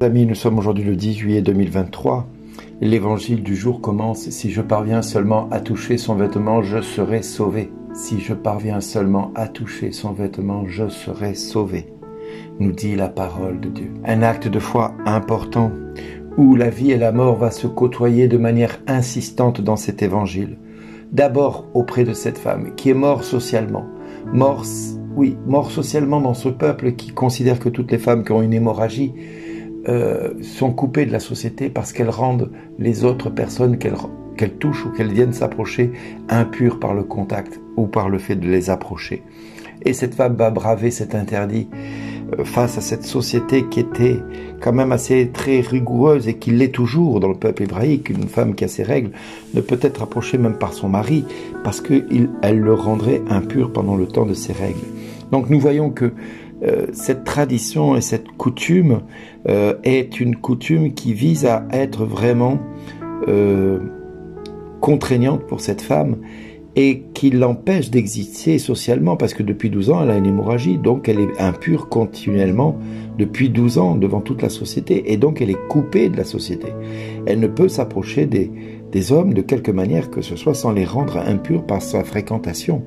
Amis, nous sommes aujourd'hui le 10 juillet 2023. L'évangile du jour commence: si je parviens seulement à toucher son vêtement, je serai sauvé. Si je parviens seulement à toucher son vêtement, je serai sauvé, nous dit la parole de Dieu. Un acte de foi important où la vie et la mort va se côtoyer de manière insistante dans cet évangile. D'abord auprès de cette femme qui est morte socialement, mort socialement dans ce peuple qui considère que toutes les femmes qui ont une hémorragie sont coupées de la société parce qu'elles rendent les autres personnes qu'elles touchent ou qu'elles viennent s'approcher impures par le contact ou par le fait de les approcher. Et cette femme va braver cet interdit face à cette société qui était quand même assez très rigoureuse et qui l'est toujours dans le peuple hébraïque. Une femme qui a ses règles ne peut être approchée même par son mari parce qu'elle le rendrait impur pendant le temps de ses règles. Donc nous voyons que cette tradition et cette coutume est une coutume qui vise à être vraiment contraignante pour cette femme et qui l'empêche d'exister socialement parce que depuis 12 ans elle a une hémorragie, donc elle est impure continuellement depuis 12 ans devant toute la société et donc elle est coupée de la société. Elle ne peut s'approcher des hommes de quelque manière que ce soit sans les rendre impurs par sa fréquentation.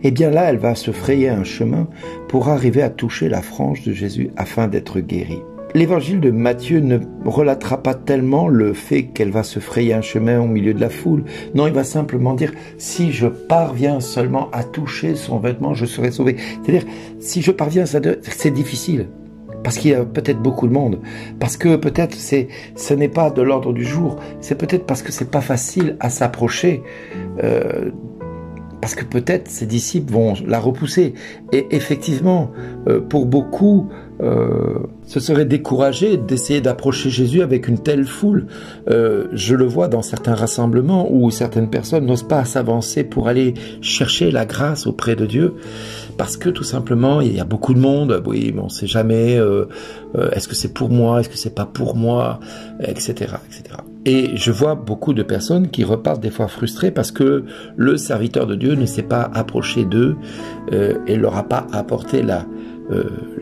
Et bien là, elle va se frayer un chemin pour arriver à toucher la frange de Jésus afin d'être guérie. L'évangile de Matthieu ne relatera pas tellement le fait qu'elle va se frayer un chemin au milieu de la foule. Non, il va simplement dire « si je parviens seulement à toucher son vêtement, je serai sauvé ». C'est-à-dire, si je parviens, c'est difficile. Parce qu'il y a peut-être beaucoup de monde, parce que peut-être ce n'est pas de l'ordre du jour, c'est peut-être parce que c'est pas facile à s'approcher, parce que peut-être ses disciples vont la repousser. Et effectivement, pour beaucoup, ce serait découragé d'essayer d'approcher Jésus avec une telle foule. Je le vois dans certains rassemblements où certaines personnes n'osent pas s'avancer pour aller chercher la grâce auprès de Dieu, parce que tout simplement, il y a beaucoup de monde, oui, mais on ne sait jamais, est-ce que c'est pour moi, est-ce que c'est pas pour moi, etc., etc. Et je vois beaucoup de personnes qui repartent des fois frustrées parce que le serviteur de Dieu ne s'est pas approché d'eux et leur a pas apporté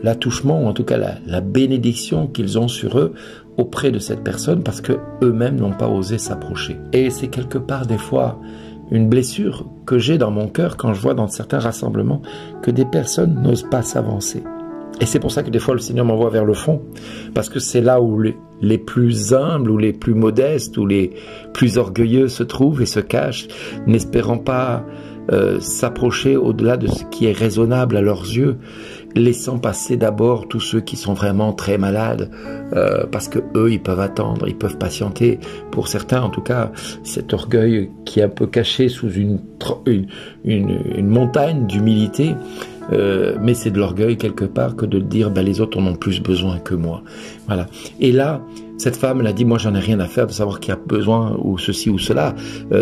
l'attouchement, ou en tout cas la bénédiction qu'ils ont sur eux auprès de cette personne parce que eux-mêmes n'ont pas osé s'approcher. Et c'est quelque part des fois une blessure que j'ai dans mon cœur quand je vois dans certains rassemblements que des personnes n'osent pas s'avancer. Et c'est pour ça que des fois le Seigneur m'envoie vers le fond, parce que c'est là où les plus humbles ou les plus modestes ou les plus orgueilleux se trouvent et se cachent, n'espérant pas s'approcher au-delà de ce qui est raisonnable à leurs yeux, laissant passer d'abord tous ceux qui sont vraiment très malades, parce que eux ils peuvent attendre, ils peuvent patienter. Pour certains en tout cas, cet orgueil qui est un peu caché sous une montagne d'humilité, mais c'est de l'orgueil quelque part que de dire les autres en ont plus besoin que moi. Voilà. Et là, cette femme, elle a dit, moi j'en ai rien à faire de savoir qui a besoin ou ceci ou cela.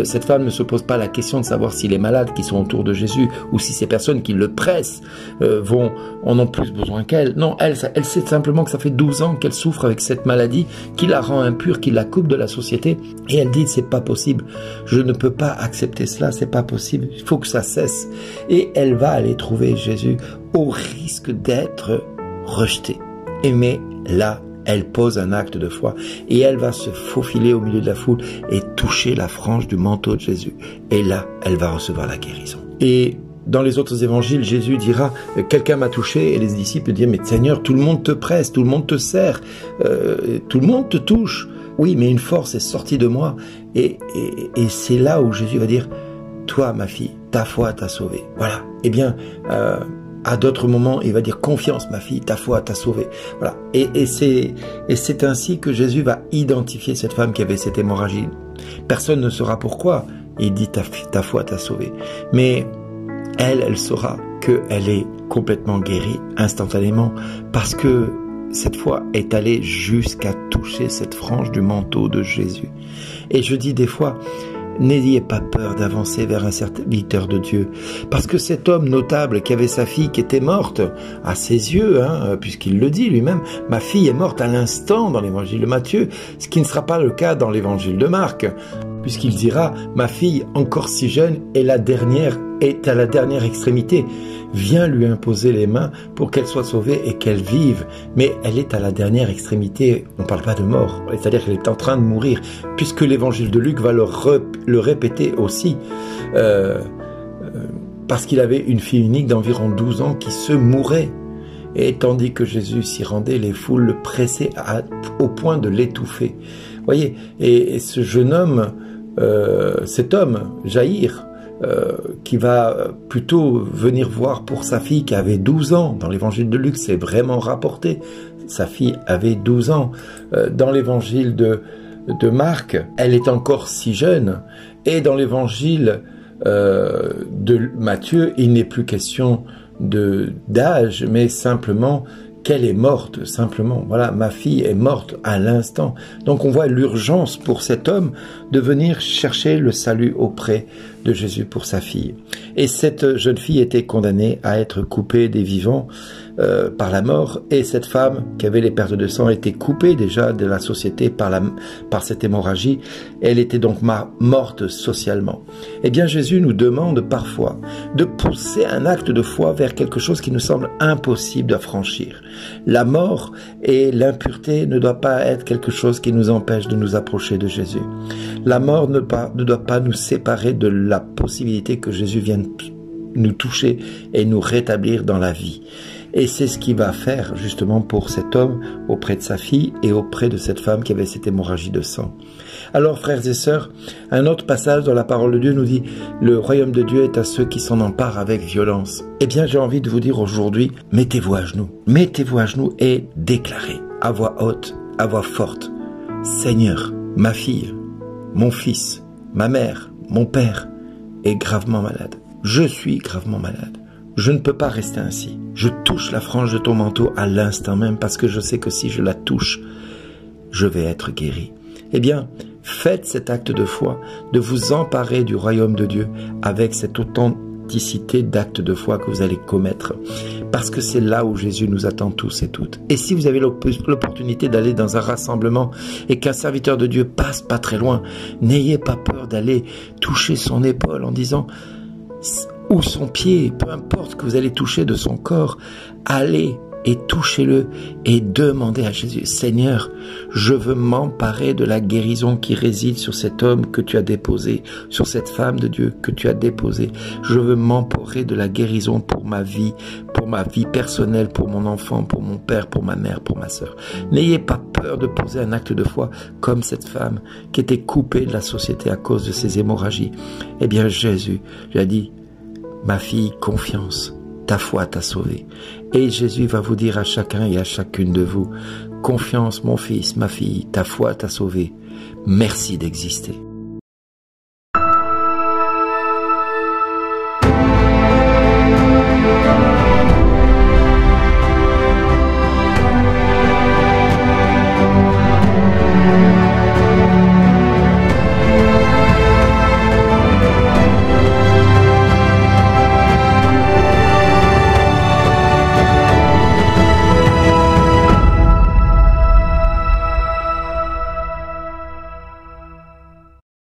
Cette femme ne se pose pas la question de savoir si les malades qui sont autour de Jésus ou si ces personnes qui le pressent en ont plus besoin qu'elle. Non, elle sait simplement que ça fait 12 ans qu'elle souffre avec cette maladie qui la rend impure, qui la coupe de la société. Et elle dit, c'est pas possible, je ne peux pas accepter cela, c'est pas possible, il faut que ça cesse. Et elle va aller trouver Jésus au risque d'être rejetée. Mais là, elle pose un acte de foi et elle va se faufiler au milieu de la foule et toucher la frange du manteau de Jésus. Et là, elle va recevoir la guérison. Et dans les autres évangiles, Jésus dira « quelqu'un m'a touché » et les disciples diront « mais Seigneur, tout le monde te presse, tout le monde te serre, tout le monde te touche. » Oui, mais une force est sortie de moi. Et c'est là où Jésus va dire « toi, ma fille, ta foi t'a sauvée. » Voilà. Eh bien, à d'autres moments, il va dire « confiance, ma fille, ta foi t'a sauvée. » Voilà. Et c'est ainsi que Jésus va identifier cette femme qui avait cette hémorragie. Personne ne saura pourquoi. Il dit « ta foi t'a sauvée. » Mais elle saura qu'elle est complètement guérie instantanément parce que cette foi est allée jusqu'à toucher cette frange du manteau de Jésus. Et je dis des fois, n'ayez pas peur d'avancer vers un serviteur de Dieu, parce que cet homme notable qui avait sa fille qui était morte, à ses yeux, puisqu'il le dit lui-même, ma fille est morte à l'instant dans l'évangile de Matthieu, ce qui ne sera pas le cas dans l'évangile de Marc, puisqu'il dira, ma fille encore si jeune est la dernière est à la dernière extrémité, vient lui imposer les mains pour qu'elle soit sauvée et qu'elle vive. Mais elle est à la dernière extrémité, on ne parle pas de mort, c'est-à-dire qu'elle est en train de mourir, puisque l'évangile de Luc va le répéter aussi, parce qu'il avait une fille unique d'environ 12 ans qui se mourait. Et tandis que Jésus s'y rendait, les foules le pressaient au point de l'étouffer. Voyez, et ce jeune homme, cet homme, Jaïr, qui va plutôt venir voir pour sa fille qui avait 12 ans. Dans l'évangile de Luc, c'est vraiment rapporté. Sa fille avait 12 ans. Dans l'évangile de Marc, elle est encore si jeune. Et dans l'évangile de Matthieu, il n'est plus question d'âge, mais simplement qu'elle est morte, simplement. Voilà, ma fille est morte à l'instant. Donc on voit l'urgence pour cet homme de venir chercher le salut auprès de Jésus pour sa fille. Et cette jeune fille était condamnée à être coupée des vivants par la mort, et cette femme qui avait les pertes de sang était coupée déjà de la société par cette hémorragie. Elle était donc morte socialement. Eh bien Jésus nous demande parfois de pousser un acte de foi vers quelque chose qui nous semble impossible à franchir. La mort et l'impureté ne doivent pas être quelque chose qui nous empêche de nous approcher de Jésus. La mort ne doit pas nous séparer de la possibilité que Jésus vienne nous toucher et nous rétablir dans la vie. Et c'est ce qu'il va faire justement pour cet homme auprès de sa fille et auprès de cette femme qui avait cette hémorragie de sang. Alors frères et sœurs, un autre passage dans la parole de Dieu nous dit « Le royaume de Dieu est à ceux qui s'en emparent avec violence ». Eh bien j'ai envie de vous dire aujourd'hui, mettez-vous à genoux et déclarez à voix haute, à voix forte « Seigneur, ma fille, mon fils, ma mère, mon père est gravement malade. Je suis gravement malade. Je ne peux pas rester ainsi. Je touche la frange de ton manteau à l'instant même parce que je sais que si je la touche, je vais être guéri. » Eh bien, faites cet acte de foi, de vous emparer du royaume de Dieu avec cette authenticité d'acte de foi que vous allez commettre. Parce que c'est là où Jésus nous attend tous et toutes. Et si vous avez l'opportunité d'aller dans un rassemblement et qu'un serviteur de Dieu passe pas très loin, n'ayez pas peur d'aller toucher son épaule en disant... ou son pied, peu importe que vous allez toucher de son corps, allez et touchez-le et demandez à Jésus, Seigneur, je veux m'emparer de la guérison qui réside sur cet homme que tu as déposé, sur cette femme de Dieu que tu as déposée. Je veux m'emparer de la guérison pour ma vie personnelle, pour mon enfant, pour mon père, pour ma mère, pour ma sœur. N'ayez pas peur de poser un acte de foi comme cette femme qui était coupée de la société à cause de ses hémorragies. Eh bien Jésus lui a dit, ma fille, confiance, ta foi t'a sauvé. Et Jésus va vous dire à chacun et à chacune de vous, confiance mon fils, ma fille, ta foi t'a sauvé. Merci d'exister.